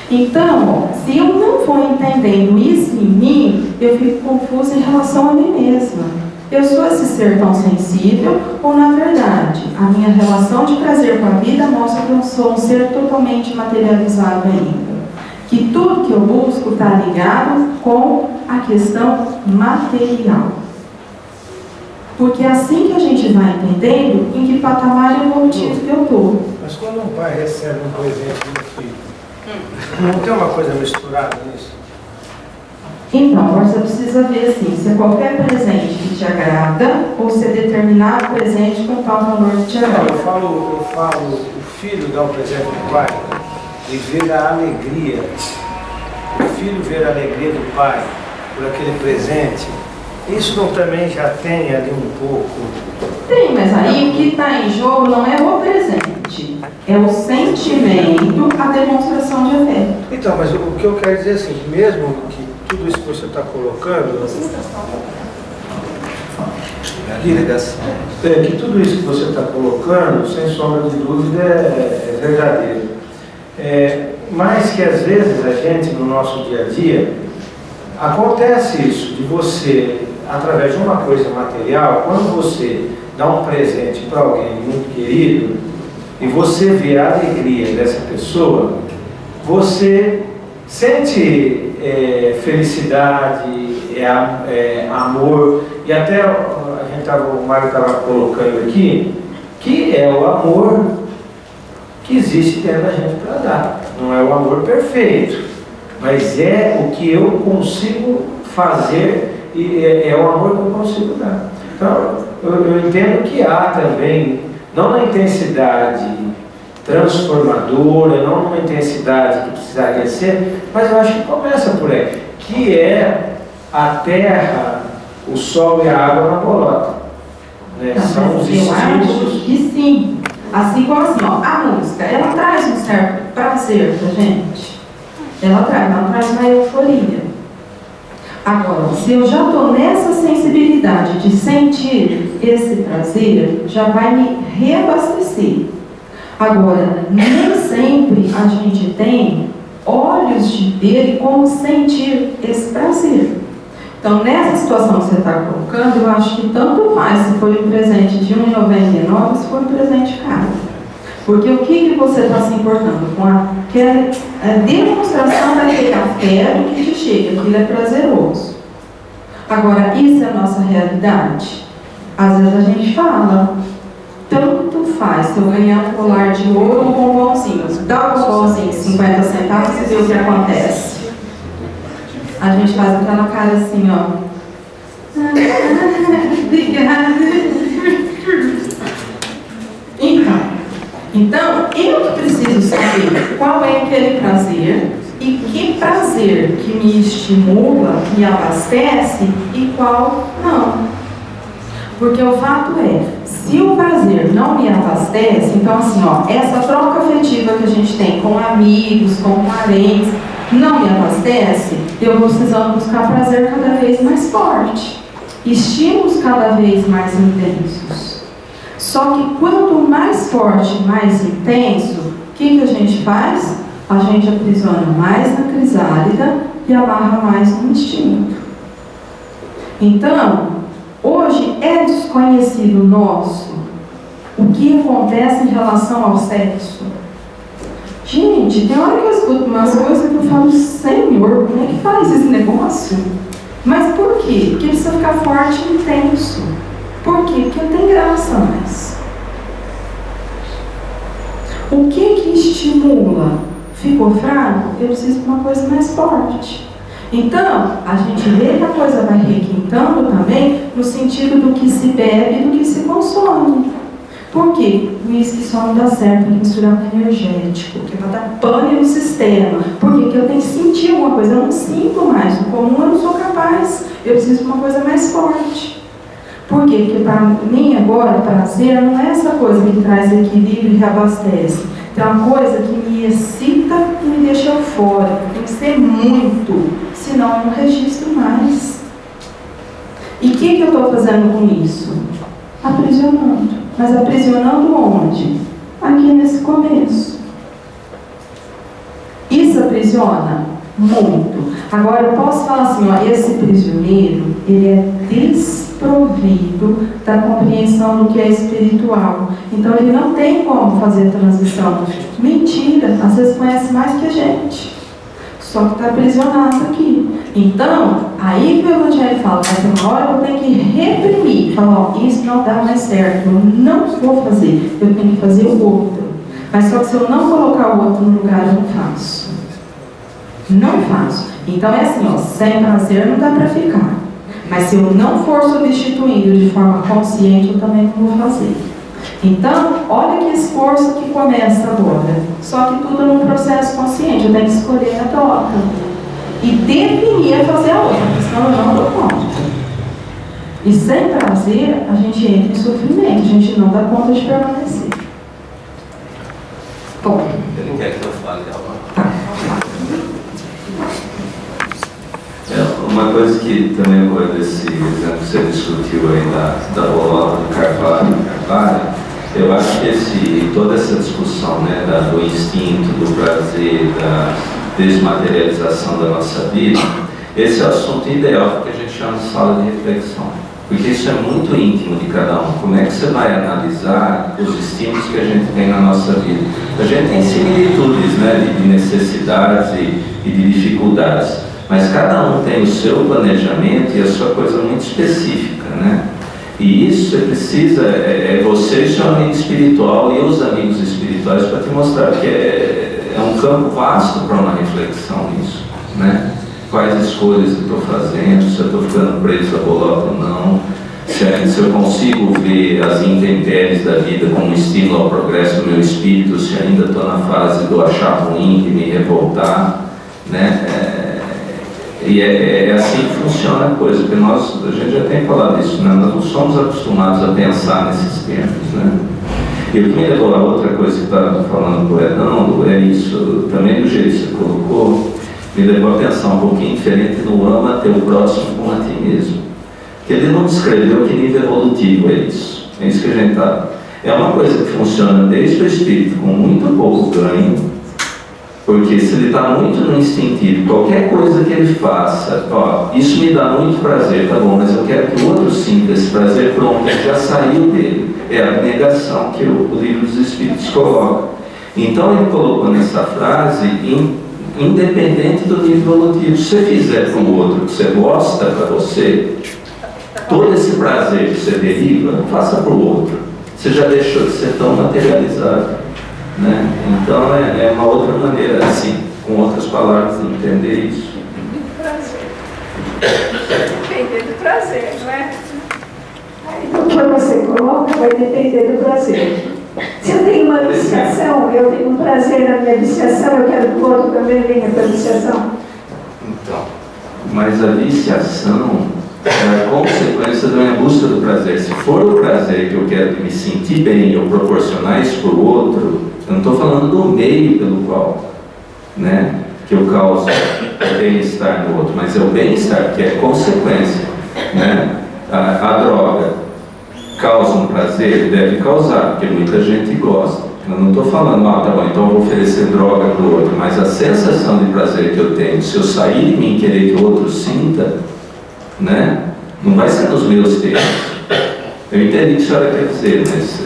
Então, se eu não for entendendo isso em mim, eu fico confusa em relação a mim mesma. Eu sou esse ser tão sensível, ou na verdade, a minha relação de prazer com a vida mostra que eu sou um ser totalmente materializado ainda. Que tudo que eu busco está ligado com a questão material. Porque é assim que a gente vai entendendo em que patamar evolutivo que eu estou. Mas quando um pai recebe um presente do filho, não tem uma coisa misturada nisso? Então, você precisa ver assim, se é qualquer presente que te agrada ou se é determinado presente com tal valor que te agrada. Eu falo, o filho dá um presente do pai e ver a alegria. O filho ver a alegria do pai por aquele presente. Isso não também já tem ali um pouco? Tem, mas aí o que está em jogo não é o presente, é o sentimento, a demonstração de afeto. Então, mas o que eu quero dizer é assim, mesmo que tudo isso que você está colocando, que tudo isso que você está colocando, sem sombra de dúvida, é verdadeiro. Mas que às vezes a gente, no nosso dia a dia, acontece isso, de você, através de uma coisa material, quando você dá um presente para alguém muito querido, e você vê a alegria dessa pessoa, você sente felicidade, amor, e até o Mário estava colocando aqui, que é o amor que existe dentro da gente para dar. Não é o amor perfeito, mas é o que eu consigo fazer e é o amor que eu consigo dar. Então, eu entendo que há também, não na intensidade transformadora, não numa intensidade que precisaria ser, mas eu acho que começa por aí, que é a terra, o sol e a água na bolota. Né? São os instintos. Que sim. Assim como assim, ó, a música, ela traz um certo prazer pra gente. Ela traz uma euforia. Agora, se eu já estou nessa sensibilidade de sentir esse prazer, já vai me reabastecer. Agora, nem sempre a gente tem olhos de ver e como sentir esse prazer. Então, nessa situação que você está colocando, eu acho que tanto faz se foi um presente de R$1,99 ou se foi um presente caro. Porque o que você está se importando? Com a demonstração daquele afeto que te chega, aquilo é prazeroso. Agora, isso é a nossa realidade? Às vezes a gente fala, tanto faz se eu ganhar um colar de ouro ou um bombonzinho. Dá um bombonzinho, 50 centavos e vê o que acontece. A gente faz aquela cara assim, ó. Obrigada. Então, eu preciso saber qual é aquele prazer e que prazer que me estimula, me abastece e qual não. Porque o fato é, se o prazer não me abastece, então assim, ó, essa troca afetiva que a gente tem com amigos, com parentes, não me abastece, eu vou precisando buscar prazer cada vez mais forte, estímulos cada vez mais intensos. Só que quanto mais forte, mais intenso, o que a gente faz? A gente aprisiona mais na crisálida e amarra mais no instinto. Então, hoje é desconhecido nosso o que acontece em relação ao sexo. Gente, tem hora que eu escuto umas coisas que eu falo, Senhor, como é que faz esse negócio? Mas por quê? Porque precisa ficar forte e intenso. Por quê? Porque não tem graça mais. O que estimula? Ficou fraco? Eu preciso de uma coisa mais forte. Então, a gente vê que a coisa vai requintando também no sentido do que se bebe e do que se consome. Por quê? O uísque só não dá certo, tem que misturar com energético, que vai dar pane no sistema. Por quê? Porque eu tenho que sentir alguma coisa, eu não sinto mais. No comum eu não sou capaz, eu preciso de uma coisa mais forte. Por quê? Porque para mim agora, prazer não é essa coisa que traz equilíbrio e reabastece. Tem uma coisa que me excita e me deixa eufórica. Tem que ser muito, senão eu não registro mais. E o que eu estou fazendo com isso? Aprisionando. Mas aprisionando onde? Aqui nesse começo. Isso aprisiona? Muito. Agora eu posso falar assim, ó, esse prisioneiro, ele é desprovido da compreensão do que é espiritual. Então ele não tem como fazer transição. Mentira, às vezes conhece mais que a gente. Só que está aprisionado aqui. Então, aí que o Evangelho fala, vai ter uma hora que eu tenho que reprimir. Falar, ó, isso não dá mais certo, eu não vou fazer, eu tenho que fazer o outro. Mas só que se eu não colocar o outro no lugar, eu não faço. Não faço. Então é assim, ó, sem prazer não dá para ficar. Mas se eu não for substituindo de forma consciente, eu também não vou fazer. Então, olha que esforço que começa agora. Só que tudo num processo consciente. Eu tenho que escolher a troca. E definir a fazer a outra, porque senão eu não dou conta. E sem prazer, a gente entra em sofrimento. A gente não dá conta de permanecer. Bom. Ele quer que eu fale algo? Tá. Uma coisa que também foi desse exemplo que você discutiu aí da bolota do Carvalho, eu acho que toda essa discussão, né, do instinto, do prazer, da desmaterialização da nossa vida, esse é o assunto ideal que a gente chama de sala de reflexão, porque isso é muito íntimo de cada um. Como é que você vai analisar os estímulos que a gente tem na nossa vida? A gente tem similitudes, né, de necessidades e de dificuldades, mas cada um tem o seu planejamento e a sua coisa muito específica, né? E isso você precisa, você e seu amigo espiritual e os amigos espirituais para te mostrar que é um campo vasto para uma reflexão nisso, né? Quais escolhas eu estou fazendo, se eu estou ficando preso à bolota ou não, se eu consigo ver as intempéries da vida como um estímulo ao progresso do meu espírito, se ainda estou na fase do achar ruim, de me revoltar, né? E é assim que funciona a coisa, porque a gente já tem falado isso, né? Nós não somos acostumados a pensar nesses termos, né? E o que me levou a outra coisa que estava falando com o Edão, é isso, também do jeito que você colocou, me levou a pensar um pouquinho diferente no ama teu próximo como a ti mesmo. Porque ele não descreveu que nível evolutivo é isso. É isso que a gente está. É uma coisa que funciona desde o espírito com muito pouco ganho. Porque se ele está muito no instintivo, qualquer coisa que ele faça, ó, isso me dá muito prazer, tá bom, mas eu quero que o outro sinta esse prazer, pronto, ele já saiu dele. É a negação que o livro dos Espíritos coloca. Então ele colocou nessa frase, independente do nível evolutivo, se você fizer com o outro que você gosta para você, todo esse prazer que você deriva, não faça para o outro. Você já deixou de ser tão materializado, né? Então é uma outra maneira, assim, com outras palavras, de entender isso. Depender do prazer, não é? O que você coloca vai depender do prazer. Se eu tenho uma viciação, eu tenho um prazer na minha viciação, eu quero que o outro também venha para a viciação. Então, mas a viciação é a consequência da minha busca do prazer. Se for o prazer que eu quero me sentir bem e eu proporcionar isso para o outro, eu não estou falando do meio pelo qual, né, que eu causo bem-estar no outro, mas é o bem-estar que é consequência, né? A droga causa um prazer? Deve causar, porque muita gente gosta. Eu não estou falando, tá bom, então eu vou oferecer droga para o outro, mas a sensação de prazer que eu tenho, se eu sair de mim e querer que o outro sinta, né, não vai ser nos meus termos. Eu entendi o que a senhora quer dizer, mas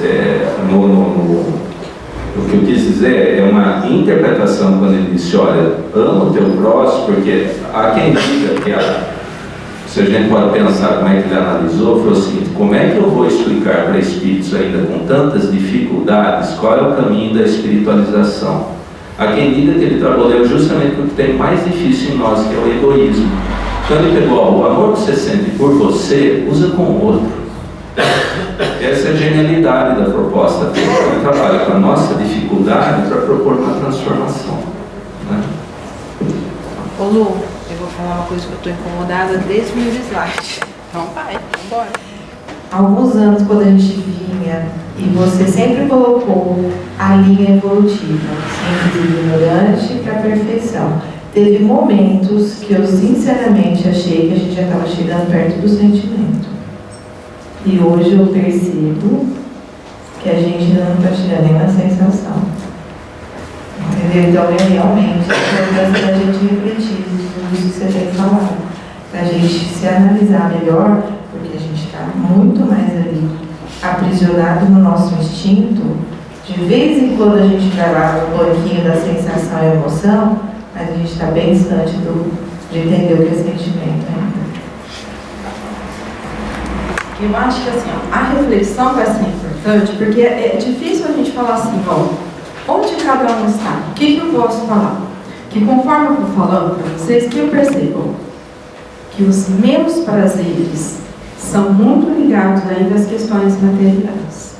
o que eu quis dizer é uma interpretação quando ele disse, olha, ama o teu próximo, porque há quem diga que se a gente pode pensar como é que ele analisou, foi o seguinte: como é que eu vou explicar para espíritos ainda com tantas dificuldades qual é o caminho da espiritualização? Há quem diga que ele trabalhou justamente com o que tem mais difícil em nós, que é o egoísmo. Então ele pegou, o amor que você sente por você, usa com o outro. Essa é a genialidade da proposta dele. Ele trabalha com a nossa dificuldade para propor uma transformação, né? Ô Lu, eu vou falar uma coisa que eu estou incomodada desde o meu slide. Então vai, vambora. Há alguns anos, quando a gente vinha, e você sempre colocou a linha evolutiva, sempre de ignorante para a perfeição. Teve momentos que eu sinceramente achei que a gente já estava chegando perto do sentimento. E hoje eu percebo que a gente ainda não está chegando nem na sensação. Entendeu? Então é realmente a importância da gente refletir tudo isso que você tem falado. Para a gente se analisar melhor, porque a gente está muito mais ali aprisionado no nosso instinto. De vez em quando a gente vai lá no banquinho da sensação e emoção, mas a gente está bem distante de entender o que é sentimento ainda. Eu acho que assim, ó, a reflexão vai ser importante, porque é difícil a gente falar assim, ó, onde cada um está? O que eu posso falar? Que conforme eu vou falando para vocês, que eu percebo que os meus prazeres são muito ligados ainda às questões materiais.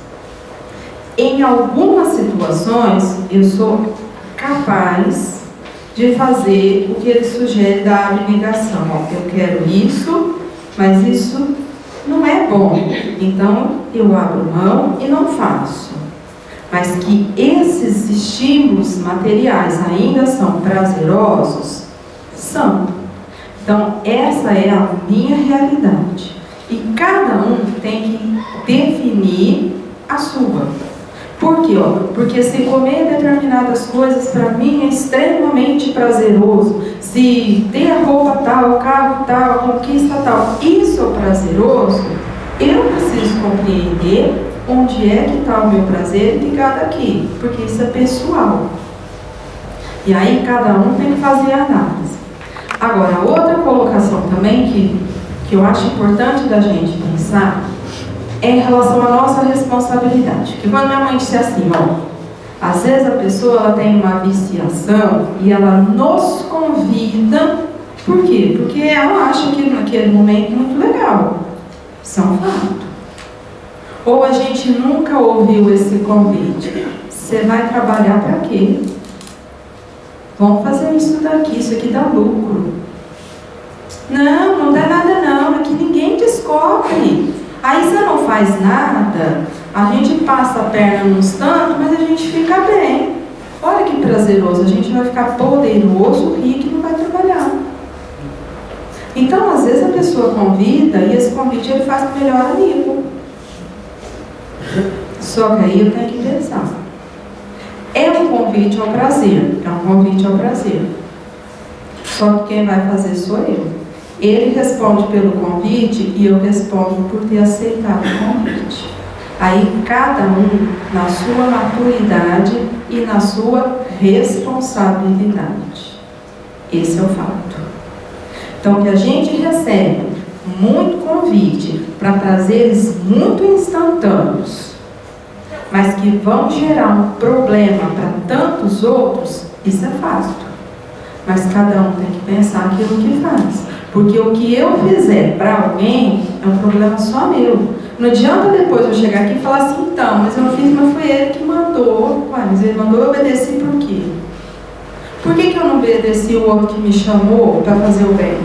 Em algumas situações, eu sou capaz de fazer o que ele sugere da abnegação. Ó, eu quero isso, mas isso não é bom. Então, eu abro mão e não faço. Mas que esses estímulos materiais ainda são prazerosos, são. Então, essa é a minha realidade. E cada um tem que definir a sua. Por quê? Porque se comer determinadas coisas para mim é extremamente prazeroso, se ter a roupa tal, o carro tal, a conquista tal, isso é prazeroso, eu preciso compreender onde é que está o meu prazer ligado aqui, porque isso é pessoal. E aí cada um tem que fazer a análise. Agora, outra colocação também que eu acho importante da gente pensar é em relação à nossa responsabilidade. Porque quando minha mãe disse assim, ó, às vezes a pessoa ela tem uma viciação e ela nos convida, por quê? Porque ela acha que naquele momento é muito legal. Isso é um fato. Ou a gente nunca ouviu esse convite. Você vai trabalhar para quê? Vamos fazer isso daqui, isso aqui dá lucro. Não, não dá nada não, aqui ninguém descobre. Aí você não faz nada, a gente passa a perna nos tantos, mas a gente fica bem. Olha que prazeroso, a gente vai ficar poderoso, rico e não vai trabalhar. Então, às vezes a pessoa convida e esse convite ele faz para o melhor amigo. Só que aí eu tenho que pensar. É um convite ao prazer, é um convite ao prazer. Só que quem vai fazer sou eu. Ele responde pelo convite e eu respondo por ter aceitado o convite. Aí cada um na sua maturidade e na sua responsabilidade. Esse é o fato. Então, que a gente recebe muito convite para prazeres muito instantâneos, mas que vão gerar um problema para tantos outros, isso é fato. Mas cada um tem que pensar aquilo que faz. Porque o que eu fizer para alguém é um problema só meu. Não adianta depois eu chegar aqui e falar assim, então, mas eu fiz, mas foi ele que mandou. Ué, mas ele mandou, eu obedeci por quê? Por que eu não obedeci o outro que me chamou para fazer o bem?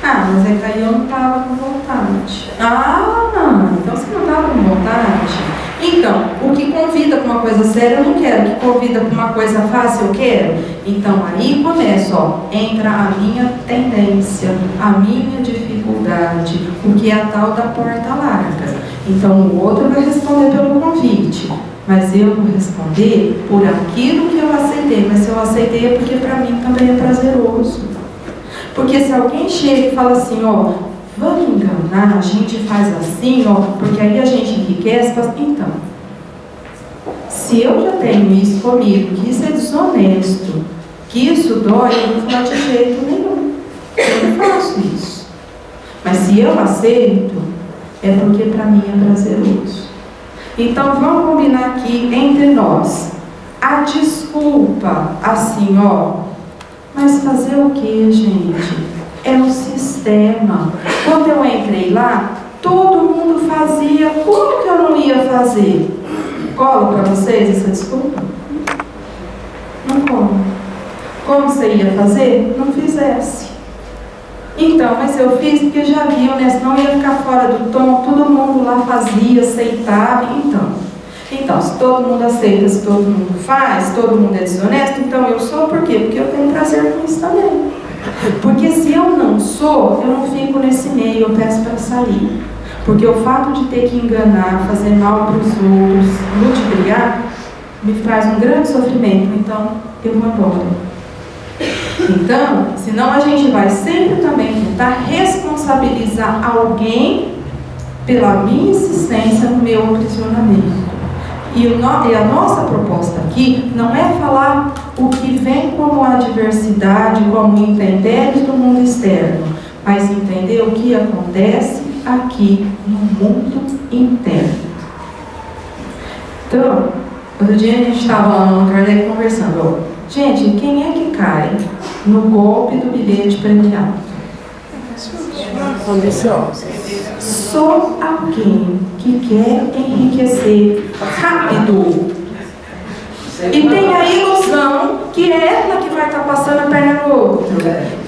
Ah, mas é que aí eu não estava com vontade. Ah, não, então você não estava com vontade? Então, o que convida para uma coisa séria eu não quero, o que convida para uma coisa fácil eu quero. Então aí começa, ó, entra a minha tendência, a minha dificuldade, o que é a tal da porta larga. Então o outro vai responder pelo convite, mas eu vou responder por aquilo que eu aceitei. Mas se eu aceitei é porque para mim também é prazeroso. Porque se alguém chega e fala assim, ó, vamos enganar, a gente faz assim, ó, porque aí a gente enriquece. Então, se eu já tenho isso comigo, que isso é desonesto, que isso dói, eu não faço de jeito nenhum. Eu não faço isso. Mas se eu aceito, é porque para mim é prazeroso. Então, vamos combinar aqui entre nós. A desculpa, assim, ó, mas fazer o que, gente? É um sistema. Quando eu entrei lá, todo mundo fazia. Como que eu não ia fazer? Cola para vocês essa desculpa? Não cola. Como você ia fazer? Não fizesse. Então, mas eu fiz porque já viu, né? Senão ia ficar fora do tom. Todo mundo lá fazia, aceitava. Então, se todo mundo aceita, se todo mundo faz, todo mundo é desonesto, então eu sou por quê? Porque eu tenho prazer com isso também. Porque se eu não sou, eu não fico nesse meio, eu peço para sair. Porque o fato de ter que enganar, fazer mal para os outros, ludibriar, me traz um grande sofrimento, então eu vou embora. Então, senão a gente vai sempre também tentar responsabilizar alguém pela minha insistência no meu aprisionamento. E a nossa proposta aqui não é falar o que vem como adversidade, como intempéries do mundo externo, mas entender o que acontece aqui no mundo interno. Então, outro dia a gente estava lá no Kardec conversando, ó, gente, quem é que cai no golpe do bilhete premiado? Ambiciosos. Só alguém que quer enriquecer rápido e tem a ilusão que é ela que vai estar passando a perna no outro.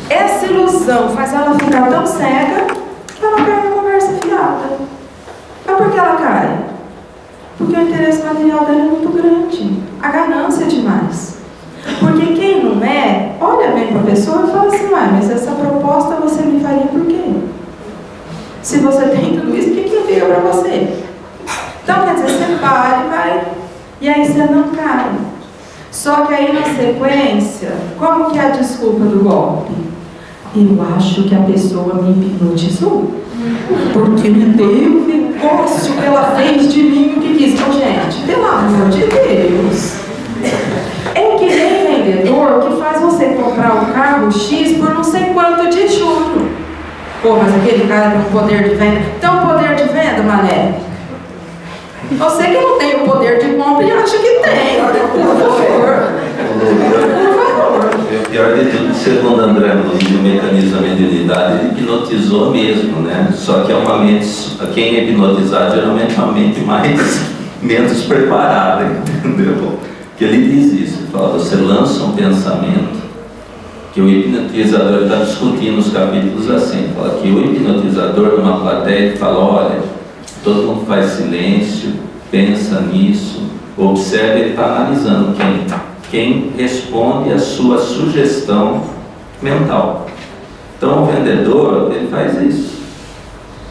Essa ilusão faz ela ficar tão cega que ela cai na conversa fiada. Mas por que ela cai? Porque o interesse material dela é muito grande, a ganância é demais. Porque quem não é, olha bem para a pessoa e fala assim, mas essa proposta você me faria por quê? Se você tem tudo isso, por que eu veio para você? Então, quer dizer, você para e vai, e aí você não cai. Só que aí na sequência, como que é a desculpa do golpe? Eu acho que a pessoa me hipnotizou. Porque me deu um negócio que ela fez de mim o que quis. Então, gente, pelo amor de Deus. É que nem vendedor que faz você comprar o carro X por não sei quanto de juro. Pô, mas aquele cara tem um poder de venda. Tem um poder de venda, mané? Você que não tem o poder de compra e acha que tem. Por favor. O pior de tudo, segundo André Luiz, o mecanismo da mediunidade, ele hipnotizou mesmo, né? Só que é uma mente, quem é hipnotizado geralmente é uma mente menos preparada, entendeu? Que ele diz isso, ele fala, você lança um pensamento, que o hipnotizador está discutindo os capítulos assim, fala que o hipnotizador numa plateia fala, olha, todo mundo faz silêncio, pensa nisso, observa, ele está analisando quem responde a sua sugestão mental. Então o vendedor, ele faz isso,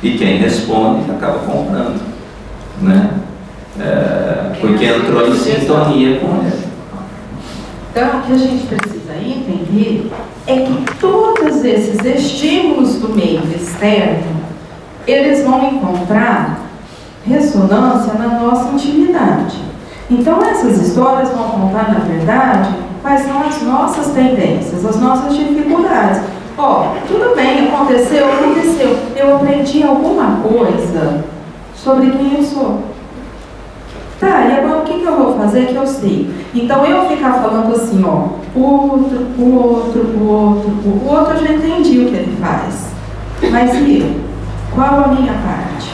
e quem responde acaba comprando, né? Porque entrou em sintonia com ele. Então, o que a gente precisa entender é que todos esses estímulos do meio externo, eles vão encontrar ressonância na nossa intimidade. Então, essas histórias vão contar, na verdade, quais são as nossas tendências, as nossas dificuldades. Ó, tudo bem, aconteceu. Eu aprendi alguma coisa sobre quem eu sou. Tá, e agora o que eu vou fazer que eu sei? Então eu ficar falando assim, ó, o outro eu já entendi o que ele faz. Mas e eu? Qual a minha parte?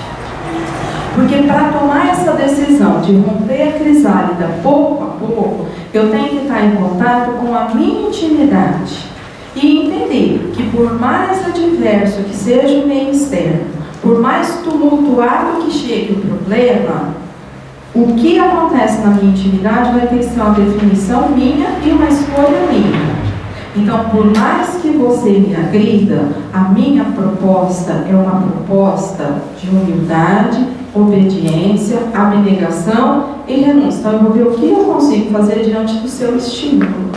Porque para tomar essa decisão de romper a crisálida pouco a pouco, eu tenho que estar em contato com a minha intimidade e entender que por mais adverso que seja o meio externo, por mais tumultuado que chegue o problema, o que acontece na minha intimidade vai ter que ser uma definição minha e uma escolha minha. Então, por mais que você me agrida, a minha proposta é uma proposta de humildade, obediência, abnegação e renúncia. Então, eu vou ver o que eu consigo fazer diante do seu estímulo.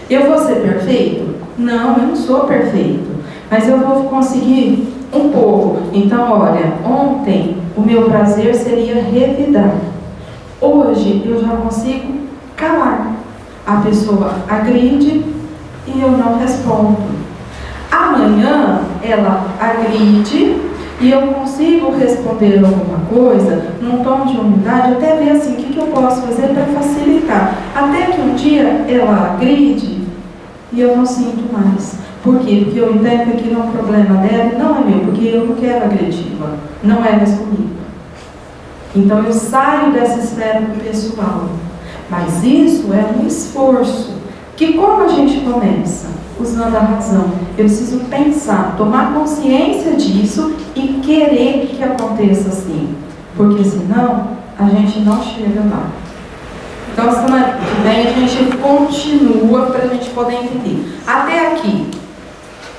Eu vou ser perfeito? Não, eu não sou perfeito. Mas eu vou conseguir um pouco. Então, olha, ontem o meu prazer seria revidar. Hoje eu já consigo calar. A pessoa agride e eu não respondo. Amanhã ela agride e eu consigo responder alguma coisa num tom de humildade, até ver assim, o que eu posso fazer para facilitar. Até que um dia ela agride e eu não sinto mais. Por quê? Porque eu entendo que aquilo é um problema dela e não é meu, porque eu não quero agredi-la. Não é mais comigo. Então eu saio dessa esfera do pessoal. Mas isso é um esforço. Que como a gente começa? Usando a razão. Eu preciso pensar, tomar consciência disso e querer que aconteça assim. Porque senão a gente não chega lá. Então semana que vem a gente continua para a gente poder entender. Até aqui,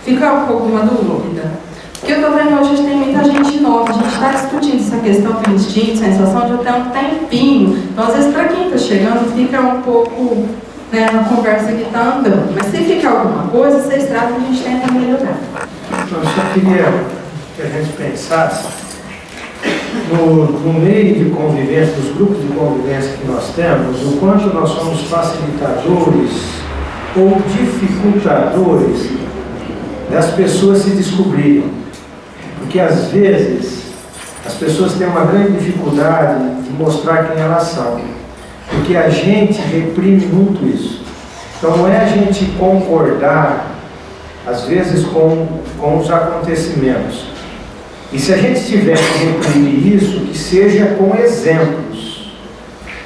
fica alguma dúvida? Porque eu estou vendo hoje que tem muita gente nova, a gente está discutindo essa questão do instinto, sensação de até um tempinho. Então, às vezes, para quem está chegando, fica um pouco, né, na conversa que está andando. Mas se ficar alguma coisa, vocês tratam, a gente tenta melhorar. Eu só queria que a gente pensasse no meio de convivência, dos grupos de convivência que nós temos, o quanto nós somos facilitadores ou dificultadores das pessoas se descobrirem. Porque às vezes as pessoas têm uma grande dificuldade de mostrar quem elas são, porque a gente reprime muito isso. Então não é a gente concordar às vezes com os acontecimentos, e se a gente tiver que reprimir isso, que seja com exemplos,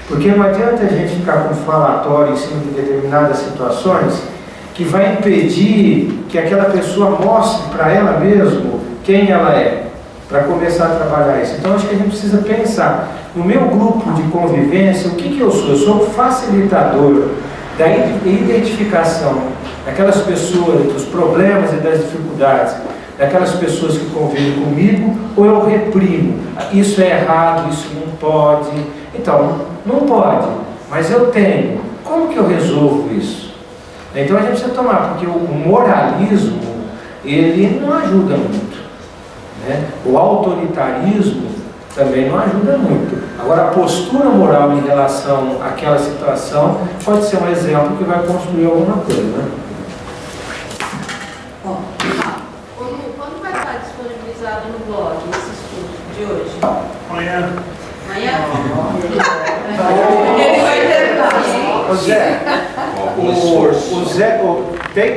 porque não adianta a gente ficar com falatório em cima de determinadas situações que vai impedir que aquela pessoa mostre para ela mesma quem ela é, para começar a trabalhar isso. Então acho que a gente precisa pensar, no meu grupo de convivência, o que eu sou? Eu sou um facilitador da identificação daquelas pessoas, dos problemas e das dificuldades, daquelas pessoas que convivem comigo, ou eu reprimo? Isso é errado, isso não pode. Então, não pode, mas eu tenho. Como que eu resolvo isso? Então a gente precisa tomar, porque o moralismo, ele não ajuda muito, né? O autoritarismo também não ajuda muito. Agora, a postura moral em relação àquela situação pode ser um exemplo que vai construir alguma coisa, né? Quando vai estar disponibilizado no blog esse estudo de hoje? Amanhã. Amanhã? Ô Zé, o Zé, tem